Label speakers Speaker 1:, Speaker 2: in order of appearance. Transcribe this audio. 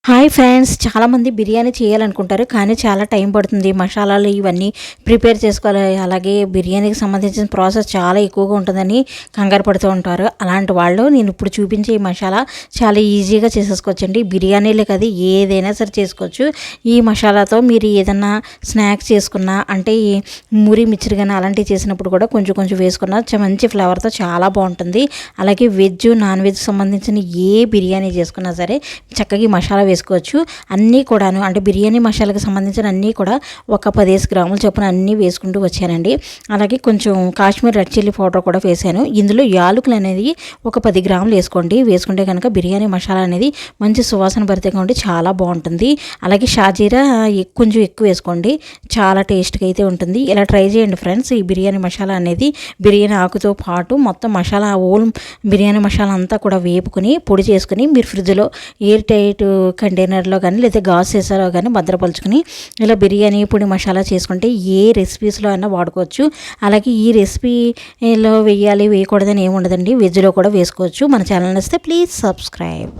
Speaker 1: Hi friends, చాలామంది బిర్యానీ చేయాలనుకుంటారు కానీ చాలా టైం పడుతుంది. మసాలాలు ఇవన్నీ ప్రిపేర్ చేసుకోవాలి. అలాగే బిర్యానీకి సంబంధించిన ప్రాసెస్ చాలా ఎక్కువగా ఉంటుందని కంగారు పడుతూ ఉంటారు. అలాంటి వాళ్ళు నేను ఇప్పుడు చూపించే ఈ మసాలా చాలా ఈజీగా చేసేసుకోవచ్చండి. బిర్యానీలే కాదు, ఏదైనా సరే చేసుకోవచ్చు. ఈ మసాలాతో మీరు ఏదన్నా స్నాక్స్ చేసుకున్నా, అంటే ఈ మురి మిక్చర్ కానీ అలాంటివి చేసినప్పుడు కూడా కొంచెం కొంచెం వేసుకున్న మంచి ఫ్లేవర్తో చాలా బాగుంటుంది. అలాగే వెజ్, నాన్ వెజ్ సంబంధించిన ఏ బిర్యానీ చేసుకున్నా సరే చక్కగా ఈ మసాలా వేసుకోవచ్చు. అన్నీ కూడాను, అంటే బిర్యానీ మసాలాకి సంబంధించిన అన్నీ కూడా ఒక 15 గ్రాముల చొప్పున అన్నీ వేసుకుంటూ వచ్చానండి. అలాగే కొంచెం కాశ్మీర్ రెడ్ చిల్లీ పౌడర్ కూడా వేసాను. ఇందులో యాలకులు అనేది ఒక 10 గ్రాములు వేసుకోండి. వేసుకుంటే కనుక బిర్యానీ మసాలా అనేది మంచి సువాసన భరితంగా ఉండి చాలా బాగుంటుంది. అలాగే షాజీరా కొంచెం ఎక్కువ వేసుకోండి, చాలా టేస్ట్గా అయితే ఉంటుంది. ఇలా ట్రై చేయండి ఫ్రెండ్స్. ఈ బిర్యానీ మసాలా అనేది బిర్యానీ ఆకుతో పాటు మొత్తం మసాలా ఓల్ బిర్యానీ మసాలా అంతా కూడా వేపుకొని పొడి చేసుకుని మీరు ఫ్రిడ్జ్లో ఎయిర్ టైట్ కంటైనర్లో కానీ లేదా గాజు సీసాలో కానీ భద్రపరుచుకొని ఇలా బిర్యానీ పొడి మసాలా చేసుకుంటే ఏ రెసిపీస్లో అయినా వాడుకోవచ్చు. అలాగే ఈ రెసిపీలో వేయాలి వేయకూడదని ఏమి ఉండదండి. వెజ్లో కూడా వేసుకోవచ్చు. మన ఛానల్ నచ్చితే ప్లీజ్ సబ్స్క్రైబ్.